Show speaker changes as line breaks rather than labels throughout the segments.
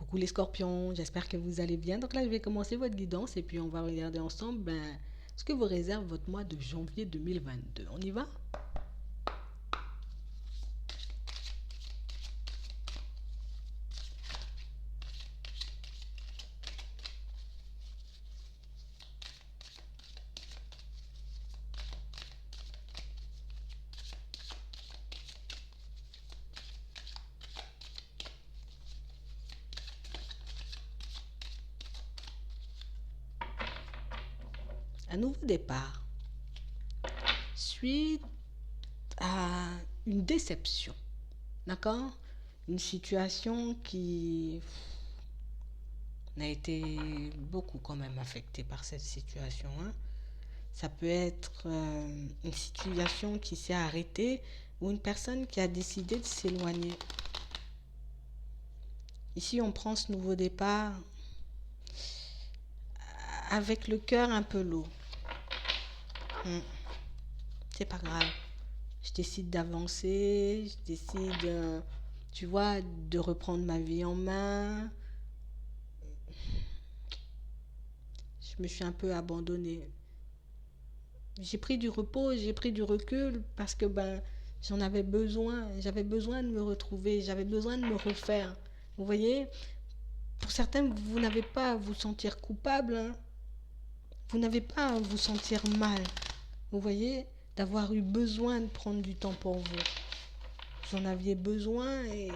Coucou les scorpions, j'espère que vous allez bien. Donc là, je vais commencer votre guidance et puis on va regarder ensemble ce que vous réserve votre mois de janvier 2022. On y va? Un nouveau départ suite à une déception, d'accord? Une situation qui a été beaucoup quand même affectée par cette situation, hein. Ça peut être une situation qui s'est arrêtée ou une personne qui a décidé de s'éloigner. Ici, on prend ce nouveau départ avec le cœur un peu lourd. C'est pas grave. Je décide d'avancer, je décide, tu vois, de reprendre ma vie en main. Je me suis un peu abandonnée. J'ai pris du repos, j'ai pris du recul parce que j'en avais besoin. J'avais besoin de me retrouver, j'avais besoin de me refaire. Vous voyez, pour certains, vous n'avez pas à vous sentir coupable, hein. Vous n'avez pas à vous sentir mal. Vous voyez, d'avoir eu besoin de prendre du temps pour vous. Vous en aviez besoin et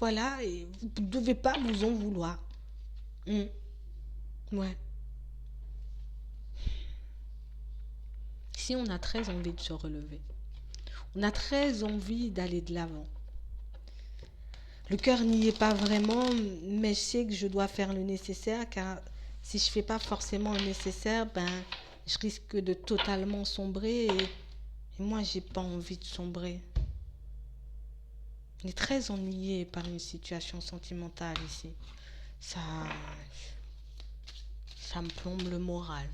voilà, et vous ne devez pas vous en vouloir. Ouais. Ici, on a très envie de se relever. On a très envie d'aller de l'avant. Le cœur n'y est pas vraiment, mais je sais que je dois faire le nécessaire, car si je ne fais pas forcément le nécessaire, je risque de totalement sombrer et moi, j'ai pas envie de sombrer. On est très ennuyé par une situation sentimentale ici. Ça, ça me plombe le moral.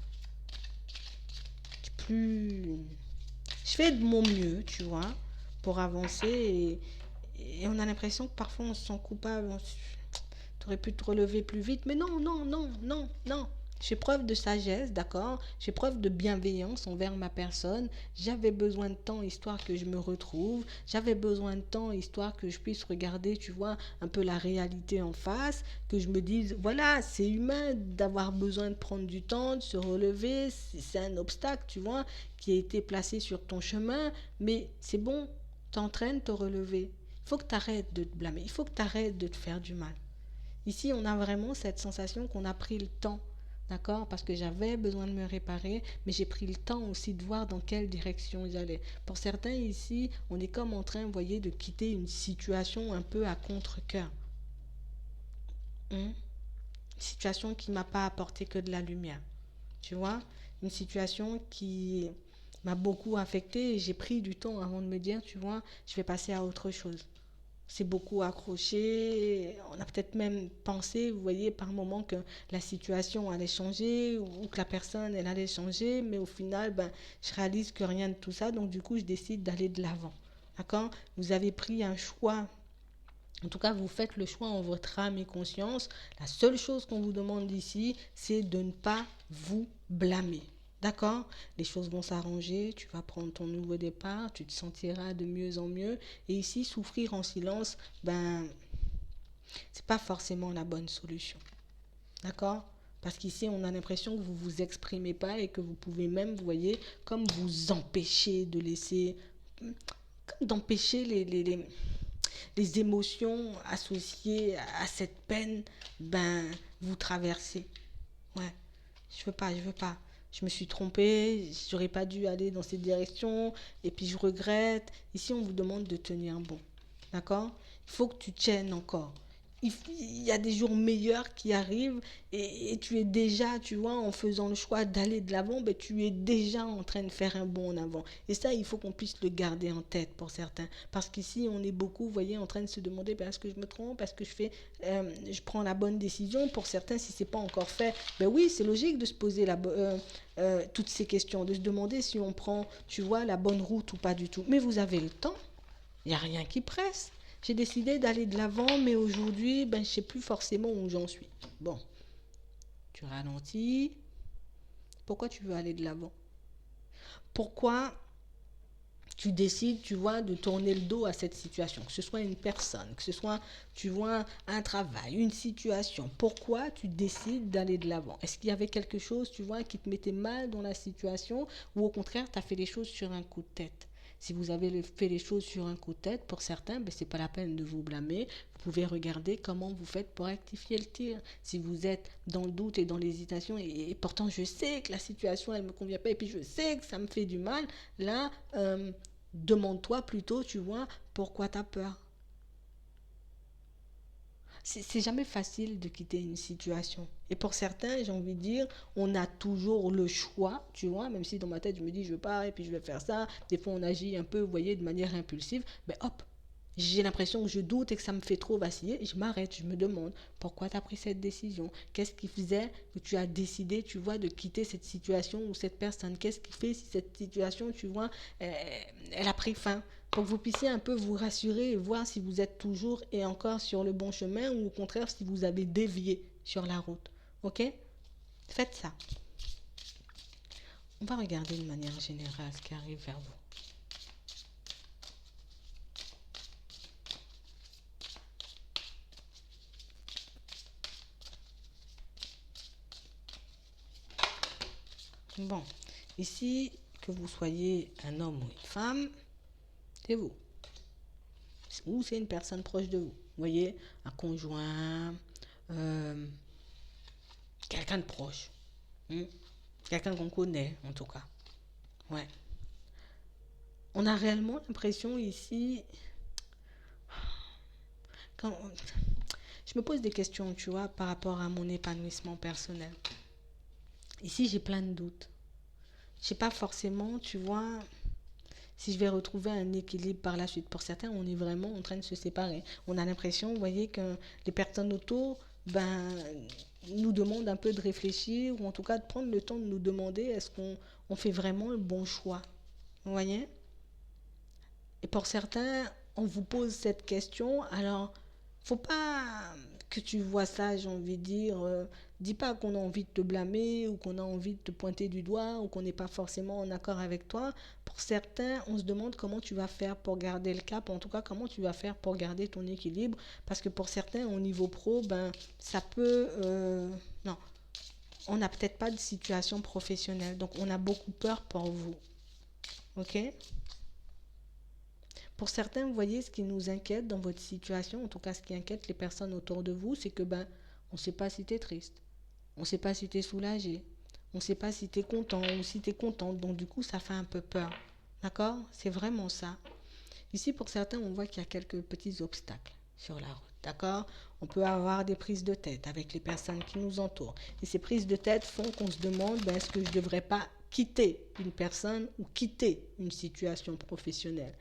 Plus, je fais de mon mieux, tu vois, pour avancer et on a l'impression que parfois on se sent coupable. Tu aurais pu te relever plus vite, mais non, non, non, non, non. J'ai preuve de sagesse, d'accord? J'ai preuve de bienveillance envers ma personne. J'avais besoin de temps histoire que je me retrouve. J'avais besoin de temps histoire que je puisse regarder, tu vois, un peu la réalité en face. Que je me dise, voilà, c'est humain d'avoir besoin de prendre du temps, de se relever. C'est un obstacle, tu vois, qui a été placé sur ton chemin. Mais c'est bon, t'entraînes, te relever. Il faut que tu arrêtes de te blâmer. Il faut que tu arrêtes de te faire du mal. Ici, on a vraiment cette sensation qu'on a pris le temps, d'accord? Parce que j'avais besoin de me réparer, mais j'ai pris le temps aussi de voir dans quelle direction j'allais. Pour certains ici, on est comme en train, vous voyez, de quitter une situation un peu à contre-cœur. Une situation qui ne m'a pas apporté que de la lumière, tu vois? Une situation qui m'a beaucoup affectée et j'ai pris du temps avant de me dire, tu vois, je vais passer à autre chose. C'est beaucoup accroché. On a peut-être même pensé, vous voyez, par moment que la situation allait changer ou que la personne, elle allait changer. Mais au final, je réalise que rien de tout ça. Donc, du coup, je décide d'aller de l'avant. D'accord? Vous avez pris un choix. En tout cas, vous faites le choix en votre âme et conscience. La seule chose qu'on vous demande ici, c'est de ne pas vous blâmer. D'accord? Les choses vont s'arranger, tu vas prendre ton nouveau départ, tu te sentiras de mieux en mieux. Et ici, souffrir en silence, c'est pas forcément la bonne solution. D'accord? Parce qu'ici, on a l'impression que vous vous exprimez pas et que vous pouvez même, vous voyez, comme vous empêcher de laisser, comme d'empêcher les émotions associées à cette peine, vous traverser. Ouais, je veux pas. Je me suis trompée, j'aurais pas dû aller dans cette direction, et puis je regrette. Ici, on vous demande de tenir bon. D'accord? Il faut que tu tiennes encore. Il y a des jours meilleurs qui arrivent et tu es déjà, tu vois, en faisant le choix d'aller de l'avant, tu es déjà en train de faire un bond en avant. Et ça, il faut qu'on puisse le garder en tête pour certains. Parce qu'ici, on est beaucoup, vous voyez, en train de se demander, est-ce que je me trompe, est-ce que je prends la bonne décision? Pour certains, si ce n'est pas encore fait, oui, c'est logique de se poser toutes ces questions, de se demander si on prend, tu vois, la bonne route ou pas du tout. Mais vous avez le temps. Il n'y a rien qui presse. j'ai décidé d'aller de l'avant, mais aujourd'hui, ben, je ne sais plus forcément où j'en suis. Bon, tu ralentis. Pourquoi tu veux aller de l'avant? Pourquoi tu décides, tu vois, de tourner le dos à cette situation, que ce soit une personne, que ce soit, tu vois, un travail, une situation. Pourquoi tu décides d'aller de l'avant? Est-ce qu'il y avait quelque chose, tu vois, qui te mettait mal dans la situation ou au contraire, tu as fait les choses sur un coup de tête? Si vous avez fait les choses sur un coup de tête, pour certains, ben, ce n'est pas la peine de vous blâmer. Vous pouvez regarder comment vous faites pour rectifier le tir. Si vous êtes dans le doute et dans l'hésitation, et pourtant je sais que la situation, elle ne me convient pas, et puis je sais que ça me fait du mal, là, demande-toi plutôt, tu vois, pourquoi tu as peur. C'est jamais facile de quitter une situation. Et pour certains, j'ai envie de dire, on a toujours le choix, tu vois, même si dans ma tête, je me dis, je pars et puis je vais faire ça. Des fois, on agit un peu, vous voyez, de manière impulsive. Mais hop, j'ai l'impression que je doute et que ça me fait trop vaciller. Je m'arrête, je me demande, pourquoi tu as pris cette décision? Qu'est-ce qui faisait que tu as décidé, tu vois, de quitter cette situation ou cette personne? Qu'est-ce qui fait si cette situation, tu vois, elle a pris fin? Pour que vous puissiez un peu vous rassurer et voir si vous êtes toujours et encore sur le bon chemin ou au contraire si vous avez dévié sur la route. Ok? Faites ça. On va regarder de manière générale ce qui arrive vers vous. Bon, ici, que vous soyez un homme ou une femme, c'est vous. Ou c'est une personne proche de vous. Vous voyez, un conjoint, euh, quelqu'un de proche. Hmm? Quelqu'un qu'on connaît, en tout cas. Ouais. On a réellement l'impression ici, quand je me pose des questions, tu vois, par rapport à mon épanouissement personnel. Ici, j'ai plein de doutes. Je sais pas forcément, tu vois, si je vais retrouver un équilibre par la suite. Pour certains, on est vraiment en train de se séparer. On a l'impression, vous voyez, que les personnes autour, ben, nous demandent un peu de réfléchir ou en tout cas de prendre le temps de nous demander est-ce qu'on fait vraiment le bon choix. Vous voyez? Et pour certains, on vous pose cette question, alors faut pas que tu vois ça, j'ai envie de dire. Dis pas qu'on a envie de te blâmer ou qu'on a envie de te pointer du doigt ou qu'on n'est pas forcément en accord avec toi. Pour certains, on se demande comment tu vas faire pour garder le cap, en tout cas comment tu vas faire pour garder ton équilibre. Parce que pour certains, au niveau pro, ben ça peut... non, on n'a peut-être pas de situation professionnelle, donc on a beaucoup peur pour vous. Ok? Pour certains, vous voyez, ce qui nous inquiète dans votre situation, en tout cas ce qui inquiète les personnes autour de vous, c'est que ben, on ne sait pas si tu es triste, on ne sait pas si tu es soulagé, on ne sait pas si tu es content ou si tu es contente. Donc du coup, ça fait un peu peur. D'accord? C'est vraiment ça. Ici, pour certains, on voit qu'il y a quelques petits obstacles sur la route. D'accord? On peut avoir des prises de tête avec les personnes qui nous entourent. Et ces prises de tête font qu'on se demande, ben, est-ce que je ne devrais pas quitter une personne ou quitter une situation professionnelle?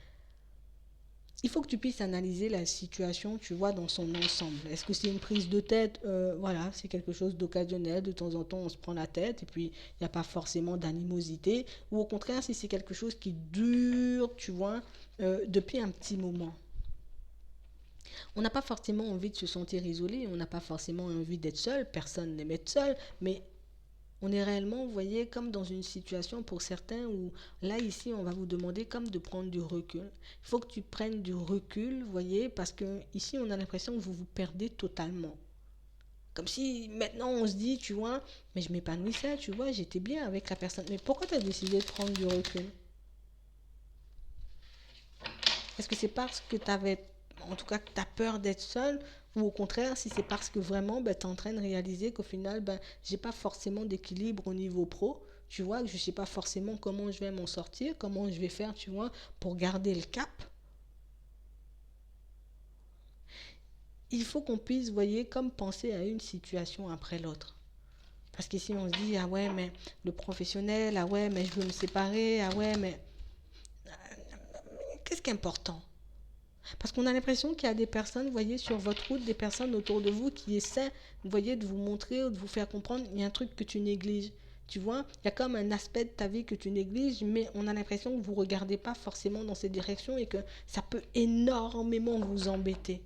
Il faut que tu puisses analyser la situation, tu vois, dans son ensemble. Est-ce que c'est une prise de tête? Voilà, c'est quelque chose d'occasionnel. De temps en temps, on se prend la tête et puis il n'y a pas forcément d'animosité. Ou au contraire, si c'est quelque chose qui dure, tu vois, depuis un petit moment. On n'a pas forcément envie de se sentir isolé, on n'a pas forcément envie d'être seul, personne n'aime être seul, mais on est réellement, vous voyez, comme dans une situation pour certains où, là, ici, on va vous demander comme de prendre du recul. Il faut que tu prennes du recul, vous voyez, parce que ici, on a l'impression que vous vous perdez totalement. Comme si maintenant on se dit, tu vois, mais je m'épanouissais, tu vois, j'étais bien avec la personne. Mais pourquoi tu as décidé de prendre du recul? Est-ce que c'est parce que tu avais, en tout cas, que tu as peur d'être seul ou au contraire, si c'est parce que vraiment, ben, tu es en train de réaliser qu'au final, ben, j'ai pas forcément d'équilibre au niveau pro, tu vois, que je sais pas forcément comment je vais m'en sortir, comment je vais faire, tu vois, pour garder le cap. Il faut qu'on puisse, vous voyez, comme penser à une situation après l'autre. Parce qu'ici, on se dit, ah ouais, mais le professionnel, ah ouais, mais je veux me séparer, ah ouais, mais qu'est-ce qui est important? Parce qu'on a l'impression qu'il y a des personnes, vous voyez, sur votre route, des personnes autour de vous qui essaient, vous voyez, de vous montrer ou de vous faire comprendre, il y a un truc que tu négliges. Tu vois, il y a comme un aspect de ta vie que tu négliges, mais on a l'impression que vous ne regardez pas forcément dans cette direction et que ça peut énormément vous embêter.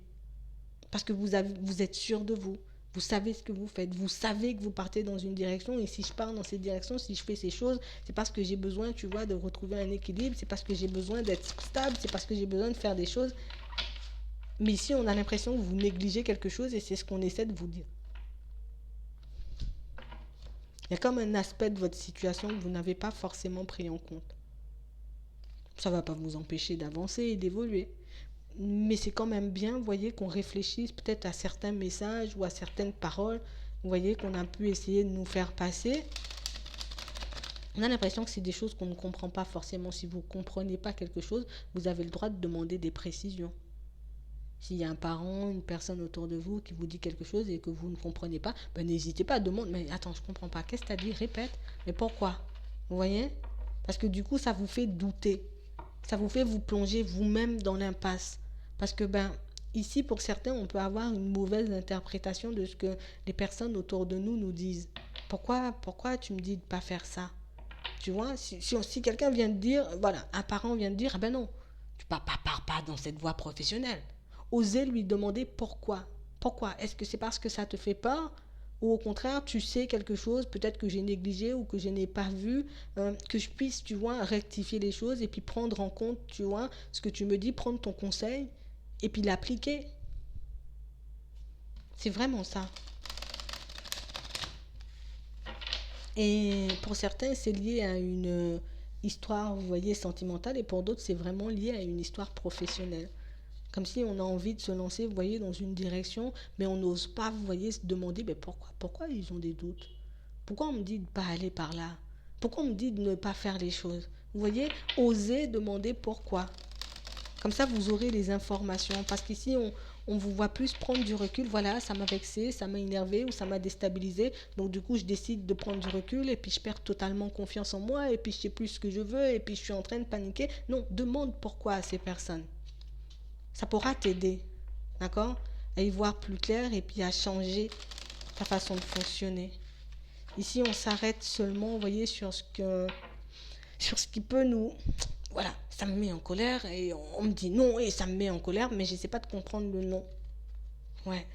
Parce que vous êtes sûr de vous. Vous savez ce que vous faites. Vous savez que vous partez dans une direction. Et si je pars dans cette direction, si je fais ces choses, c'est parce que j'ai besoin, tu vois, de retrouver un équilibre. C'est parce que j'ai besoin d'être stable. C'est parce que j'ai besoin de faire des choses. Mais ici, on a l'impression que vous négligez quelque chose et c'est ce qu'on essaie de vous dire. Il y a comme un aspect de votre situation que vous n'avez pas forcément pris en compte. Ça ne va pas vous empêcher d'avancer et d'évoluer. Mais c'est quand même bien, vous voyez, qu'on réfléchisse peut-être à certains messages ou à certaines paroles, vous voyez, qu'on a pu essayer de nous faire passer. On a l'impression que c'est des choses qu'on ne comprend pas forcément. Si vous ne comprenez pas quelque chose, vous avez le droit de demander des précisions. S'il y a un parent, une personne autour de vous qui vous dit quelque chose et que vous ne comprenez pas, ben n'hésitez pas à demander, mais attends, je ne comprends pas, qu'est-ce que tu as dit, répète, mais pourquoi? Vous voyez? Parce que du coup, ça vous fait douter. Ça vous fait vous plonger vous-même dans l'impasse. Parce que, ici, pour certains, on peut avoir une mauvaise interprétation de ce que les personnes autour de nous disent. Pourquoi tu me dis de ne pas faire ça? Tu vois, si quelqu'un vient de dire, voilà, un parent vient de dire, ah ben non, tu pars pas dans cette voie professionnelle. Osez lui demander pourquoi. Pourquoi? Est-ce que c'est parce que ça te fait peur? Ou au contraire, tu sais quelque chose, peut-être que j'ai négligé ou que je n'ai pas vu, que je puisse, tu vois, rectifier les choses et puis prendre en compte, tu vois, ce que tu me dis, prendre ton conseil et puis l'appliquer. C'est vraiment ça. Et pour certains, c'est lié à une histoire, vous voyez, sentimentale, et pour d'autres, c'est vraiment lié à une histoire professionnelle. Comme si on a envie de se lancer, vous voyez, dans une direction, mais on n'ose pas, vous voyez, se demander, mais pourquoi ils ont des doutes? Pourquoi on me dit de ne pas aller par là? Pourquoi on me dit de ne pas faire les choses? Vous voyez, osez demander pourquoi. Comme ça, vous aurez les informations. Parce qu'ici, on vous voit plus prendre du recul. Voilà, ça m'a vexé, ça m'a énervé ou ça m'a déstabilisé. Donc, du coup, je décide de prendre du recul et puis je perds totalement confiance en moi et puis je sais plus ce que je veux et puis je suis en train de paniquer. Non, demande pourquoi à ces personnes. Ça pourra t'aider, d'accord? À y voir plus clair et puis à changer ta façon de fonctionner. Ici, on s'arrête seulement, vous voyez, sur ce qui peut nous... Voilà, ça me met en colère et on me dit non et ça me met en colère, mais je ne sais pas de comprendre le non. Ouais.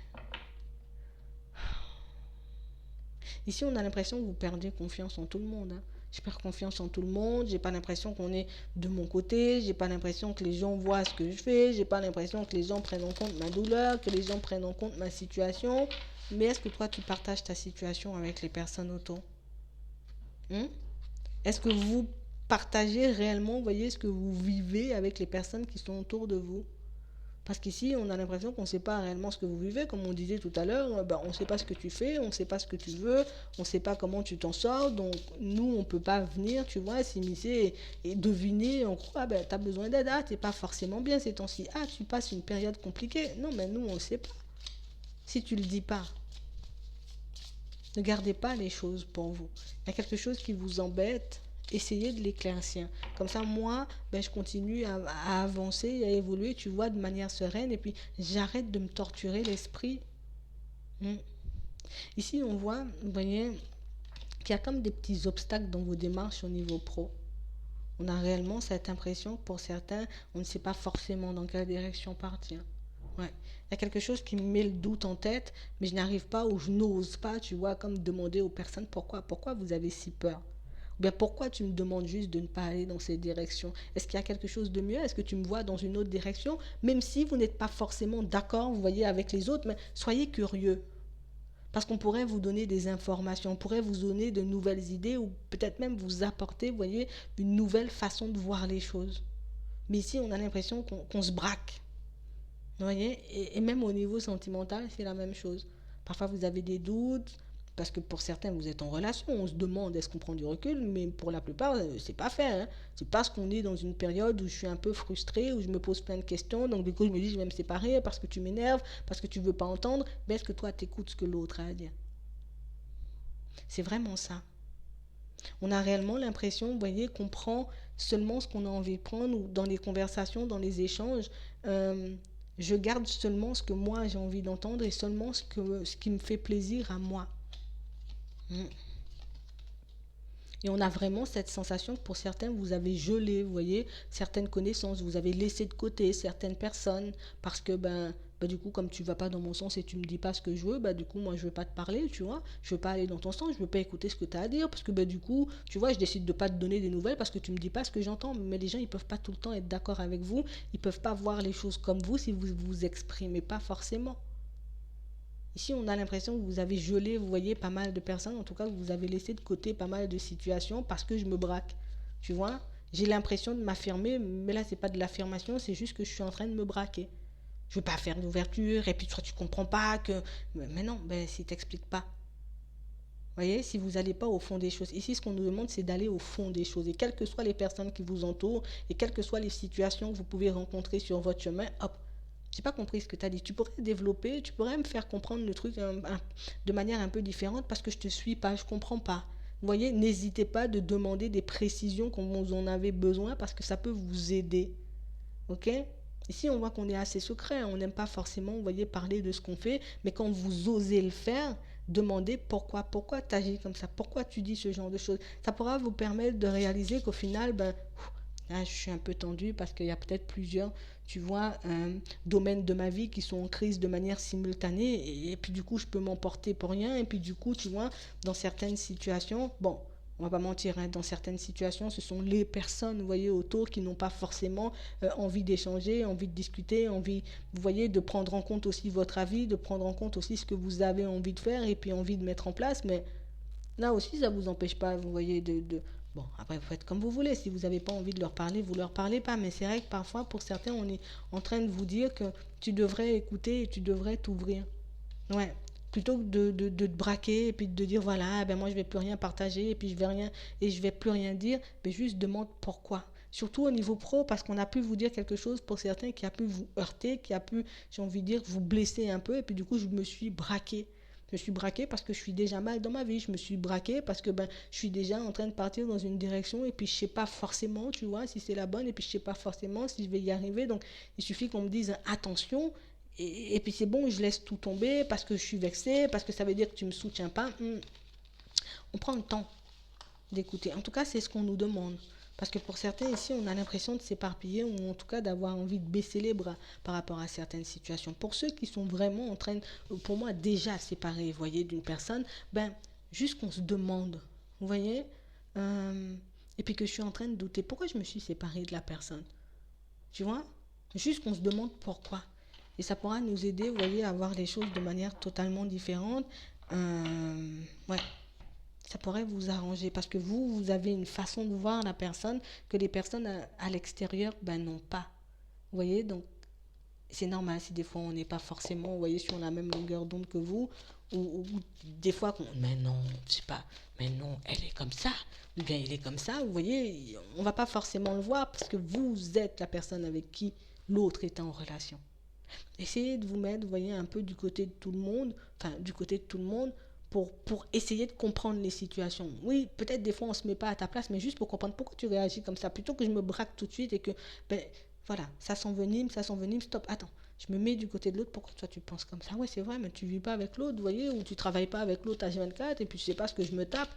Ici, on a l'impression que vous perdez confiance en tout le monde. Hein. Je perds confiance en tout le monde. J'ai pas l'impression qu'on est de mon côté. J'ai pas l'impression que les gens voient ce que je fais. J'ai pas l'impression que les gens prennent en compte ma douleur, que les gens prennent en compte ma situation. Mais est-ce que toi, tu partages ta situation avec les personnes autour? Est-ce que vous partagez réellement, vous voyez, ce que vous vivez avec les personnes qui sont autour de vous? Parce qu'ici, on a l'impression qu'on ne sait pas réellement ce que vous vivez. Comme on disait tout à l'heure, on ne sait pas ce que tu fais, on ne sait pas ce que tu veux, on ne sait pas comment tu t'en sors. Donc, nous, on ne peut pas venir, tu vois, s'immiscer et deviner. On croit, tu as besoin d'aide. Ah, tu n'es pas forcément bien ces temps-ci. Ah, tu passes une période compliquée. Non, mais nous, on ne sait pas. Si tu ne le dis pas, ne gardez pas les choses pour vous. Il y a quelque chose qui vous embête. Essayez de l'éclaircir. Comme ça, moi, je continue à avancer, à évoluer, tu vois, de manière sereine. Et puis, j'arrête de me torturer l'esprit. Ici, on voit, vous voyez, qu'il y a comme des petits obstacles dans vos démarches au niveau pro. On a réellement cette impression que pour certains, on ne sait pas forcément dans quelle direction partir. Ouais. Il y a quelque chose qui me met le doute en tête, mais je n'arrive pas ou je n'ose pas, tu vois, comme demander aux personnes pourquoi vous avez si peur. Bien, pourquoi tu me demandes juste de ne pas aller dans cette direction? Est-ce qu'il y a quelque chose de mieux? Est-ce que tu me vois dans une autre direction? Même si vous n'êtes pas forcément d'accord, vous voyez, avec les autres, mais soyez curieux. Parce qu'on pourrait vous donner des informations, on pourrait vous donner de nouvelles idées ou peut-être même vous apporter, vous voyez, une nouvelle façon de voir les choses. Mais ici, on a l'impression qu'on se braque. Vous voyez, et même au niveau sentimental, c'est la même chose. Parfois, vous avez des doutes, parce que pour certains, vous êtes en relation, on se demande est-ce qu'on prend du recul, mais pour la plupart, c'est pas fait. Hein. C'est parce qu'on est dans une période où je suis un peu frustrée, où je me pose plein de questions, donc du coup, je me dis je vais me séparer parce que tu m'énerves, parce que tu veux pas entendre, mais est-ce que toi, t'écoutes ce que l'autre a à dire? C'est vraiment ça. On a réellement l'impression, vous voyez, qu'on prend seulement ce qu'on a envie de prendre, ou dans les conversations, dans les échanges, je garde seulement ce que moi j'ai envie d'entendre et seulement ce qui me fait plaisir à moi. Et on a vraiment cette sensation que pour certains, vous avez gelé, vous voyez, certaines connaissances, vous avez laissé de côté certaines personnes parce que, du coup, comme tu vas pas dans mon sens et tu me dis pas ce que je veux, du coup, moi, je veux pas te parler, tu vois. Je veux pas aller dans ton sens, je veux pas écouter ce que tu as à dire parce que, du coup, tu vois, je décide de pas te donner des nouvelles parce que tu me dis pas ce que j'entends. Mais les gens, ils peuvent pas tout le temps être d'accord avec vous, ils peuvent pas voir les choses comme vous si vous vous exprimez pas forcément. Ici, on a l'impression que vous avez gelé, vous voyez, pas mal de personnes. En tout cas, vous avez laissé de côté pas mal de situations parce que je me braque. Tu vois, j'ai l'impression de m'affirmer, mais là, c'est pas de l'affirmation, c'est juste que je suis en train de me braquer. Je veux pas faire d'ouverture, et puis toi, tu comprends pas que. Mais non, si t'expliques pas. Vous voyez, si vous n'allez pas au fond des choses. Ici, ce qu'on nous demande, c'est d'aller au fond des choses. Et quelles que soient les personnes qui vous entourent, et quelles que soient les situations que vous pouvez rencontrer sur votre chemin, hop, j'ai pas compris ce que tu as dit. Tu pourrais développer, tu pourrais me faire comprendre le truc de manière un peu différente parce que je te suis pas, je comprends pas. Vous voyez, n'hésitez pas de demander des précisions quand vous en avez besoin parce que ça peut vous aider. Ok? Ici, on voit qu'on est assez secret. On n'aime pas forcément, vous voyez, parler de ce qu'on fait. Mais quand vous osez le faire, demandez pourquoi tu agis comme ça, pourquoi tu dis ce genre de choses. Ça pourra vous permettre de réaliser qu'au final, là, je suis un peu tendue parce qu'il y a peut-être plusieurs, tu vois, domaines de ma vie qui sont en crise de manière simultanée. Et puis du coup, je peux m'emporter pour rien. Et puis du coup, tu vois, dans certaines situations, bon, on va pas mentir, hein, dans certaines situations, ce sont les personnes, vous voyez, autour qui n'ont pas forcément envie d'échanger, envie de discuter, envie, vous voyez, de prendre en compte aussi votre avis, de prendre en compte aussi ce que vous avez envie de faire et puis envie de mettre en place. Mais là aussi, ça ne vous empêche pas, vous voyez, Bon, après, vous faites comme vous voulez. Si vous n'avez pas envie de leur parler, vous ne leur parlez pas. Mais c'est vrai que parfois, pour certains, on est en train de vous dire que tu devrais écouter et tu devrais t'ouvrir. Ouais. Plutôt que de te braquer et puis de dire, voilà, moi, je ne vais plus rien partager et puis je vais rien, et je vais plus rien dire. Mais juste demande pourquoi. Surtout au niveau pro, parce qu'on a pu vous dire quelque chose pour certains qui a pu vous heurter, qui a pu, j'ai envie de dire, vous blesser un peu. Et puis du coup, je me suis braqué. Je me suis braqué parce que je suis déjà mal dans ma vie. Je me suis braqué parce que je suis déjà en train de partir dans une direction et puis je sais pas forcément, tu vois, si c'est la bonne et puis je sais pas forcément si je vais y arriver. Donc il suffit qu'on me dise attention et puis c'est bon, je laisse tout tomber parce que je suis vexée, parce que ça veut dire que tu me soutiens pas. On prend le temps d'écouter. En tout cas, c'est ce qu'on nous demande. Parce que pour certains ici, on a l'impression de s'éparpiller ou en tout cas d'avoir envie de baisser les bras par rapport à certaines situations. Pour ceux qui sont vraiment en train, pour moi, déjà séparés, vous voyez, d'une personne, juste qu'on se demande, vous voyez, et puis que je suis en train de douter, pourquoi je me suis séparée de la personne, tu vois, juste qu'on se demande pourquoi. Et ça pourra nous aider, vous voyez, à voir les choses de manière totalement différente. Ouais, ça pourrait vous arranger parce que vous avez une façon de voir la personne que les personnes à l'extérieur n'ont pas. Vous voyez, donc c'est normal si des fois on n'est pas forcément, vous voyez, sur la même longueur d'onde que vous, ou des fois, mais non, c'est pas, mais non, elle est comme ça, ou bien il est comme ça, vous voyez, on va pas forcément le voir parce que vous êtes la personne avec qui l'autre est en relation. Essayez de vous mettre, vous voyez, un peu du côté de tout le monde, enfin, du côté de tout le monde, pour essayer de comprendre les situations. Oui, peut-être des fois on ne se met pas à ta place, mais juste pour comprendre pourquoi tu réagis comme ça, plutôt que je me braque tout de suite et que, voilà, ça s'envenime, stop, attends, je me mets du côté de l'autre, pourquoi toi tu penses comme ça? Ouais, c'est vrai, mais tu vis pas avec l'autre, vous voyez, ou tu travailles pas avec l'autre H24 et puis tu sais pas ce que je me tape.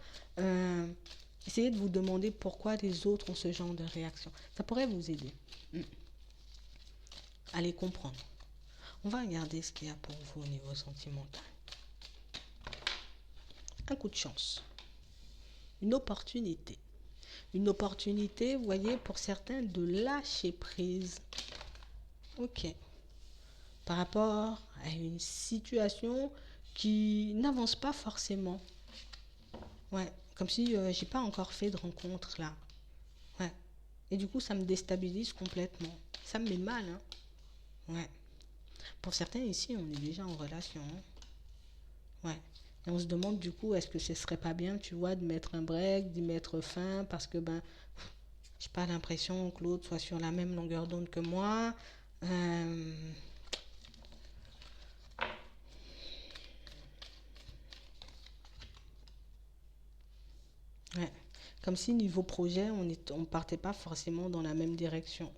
Essayez de vous demander pourquoi les autres ont ce genre de réaction. Ça pourrait vous aider. Allez comprendre. On va regarder ce qu'il y a pour vous au niveau sentimental. Un coup de chance. Une opportunité. Une opportunité, vous voyez, pour certains, de lâcher prise. Ok. Par rapport à une situation qui n'avance pas forcément. Ouais. Comme si j'ai pas encore fait de rencontre là. Ouais. Et du coup, ça me déstabilise complètement. Ça me met mal, hein. Ouais. Pour certains ici, on est déjà en relation. Ouais. Et on se demande du coup, est-ce que ce serait pas bien, tu vois, de mettre un break, d'y mettre fin, parce que j'ai pas l'impression que l'autre soit sur la même longueur d'onde que moi. Ouais. Comme si niveau projet, on partait pas forcément dans la même direction.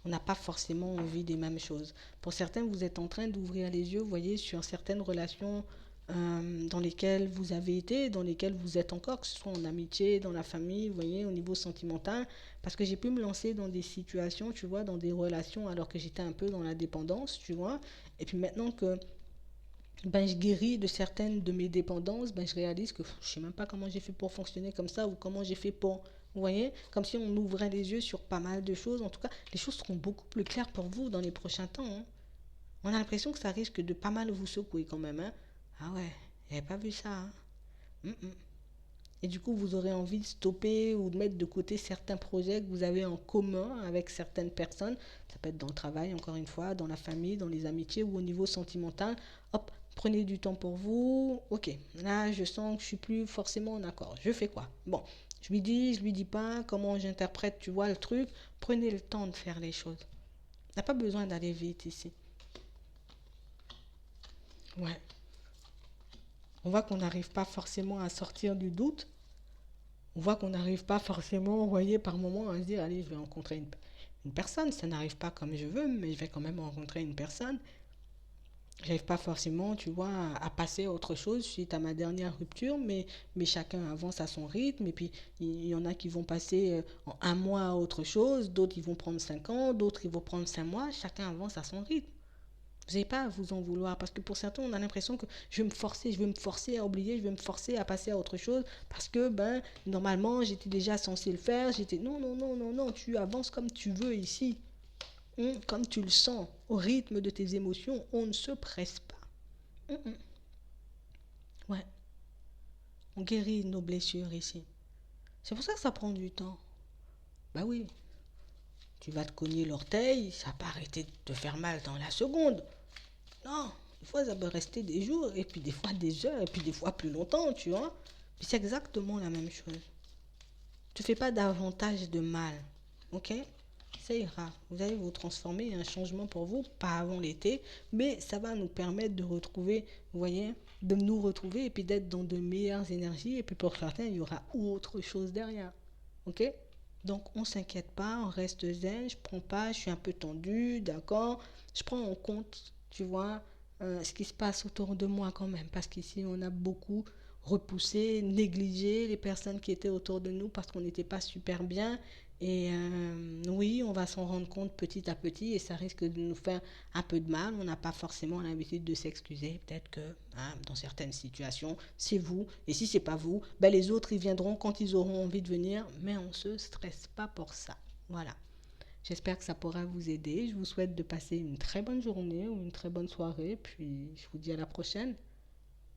On n'a pas forcément envie des mêmes choses. Pour certains, vous êtes en train d'ouvrir les yeux, vous voyez, sur certaines relations dans lesquels vous avez été, dans lesquels vous êtes encore, que ce soit en amitié, dans la famille, vous voyez, au niveau sentimental, parce que j'ai pu me lancer dans des situations, tu vois, dans des relations alors que j'étais un peu dans la dépendance, tu vois, et puis maintenant que ben, je guéris de certaines de mes dépendances, ben, je réalise que je sais même pas comment j'ai fait pour fonctionner comme ça ou comment j'ai fait pour, vous voyez, comme si on ouvrait les yeux sur pas mal de choses. En tout cas, les choses seront beaucoup plus claires pour vous dans les prochains temps, hein. On a l'impression que ça risque de pas mal vous secouer quand même, hein. Ah ouais, j'avais pas vu ça, hein. Mm, mm. Et du coup, vous aurez envie de stopper ou de mettre de côté certains projets que vous avez en commun avec certaines personnes. Ça peut être dans le travail, encore une fois, dans la famille, dans les amitiés ou au niveau sentimental. Hop, prenez du temps pour vous. Ok, là, je sens que je suis plus forcément en accord. Je fais quoi? Bon, je lui dis pas, comment j'interprète, tu vois, le truc. Prenez le temps de faire les choses. On n'a pas besoin d'aller vite ici. Ouais. On voit qu'on n'arrive pas forcément à sortir du doute. On voit qu'on n'arrive pas forcément, vous voyez, par moment à se dire, allez, je vais rencontrer une personne. Ça n'arrive pas comme je veux, mais je vais quand même rencontrer une personne. J'arrive pas forcément, tu vois, à passer à autre chose suite à ma dernière rupture, mais chacun avance à son rythme. Et puis, il y en a qui vont passer en un mois à autre chose, d'autres ils vont prendre 5 ans, d'autres ils vont prendre 5 mois. Chacun avance à son rythme. Vous n'avez pas à vous en vouloir parce que pour certains, on a l'impression que je vais me forcer à oublier, je vais me forcer à passer à autre chose parce que, ben, normalement, j'étais déjà censé le faire. Non, non, non, non, non, tu avances comme tu veux ici. Comme tu le sens, au rythme de tes émotions, on ne se presse pas. Ouais, on guérit nos blessures ici. C'est pour ça que ça prend du temps. Bah oui, tu vas te cogner l'orteil, ça va pas arrêter de te faire mal dans la seconde. Non, des fois ça peut rester des jours, et puis des fois des heures, et puis des fois plus longtemps, tu vois. Puis c'est exactement la même chose. Tu fais pas davantage de mal, ok? Ça ira. Vous allez vous transformer, un changement pour vous, pas avant l'été, mais ça va nous permettre de retrouver, vous voyez, de nous retrouver et puis d'être dans de meilleures énergies. Et puis pour certains, il y aura autre chose derrière, ok? Donc on s'inquiète pas, on reste zen, je prends pas, je suis un peu tendue, d'accord? Je prends en compte, tu vois, ce qui se passe autour de moi quand même, parce qu'ici on a beaucoup repoussé, négligé les personnes qui étaient autour de nous parce qu'on n'était pas super bien. Et oui, on va s'en rendre compte petit à petit et ça risque de nous faire un peu de mal. On n'a pas forcément l'habitude de s'excuser. Peut-être que dans certaines situations, c'est vous. Et si c'est pas vous, ben les autres, ils viendront quand ils auront envie de venir. Mais on ne se stresse pas pour ça. Voilà. J'espère que ça pourra vous aider. Je vous souhaite de passer une très bonne journée ou une très bonne soirée. Puis je vous dis à la prochaine.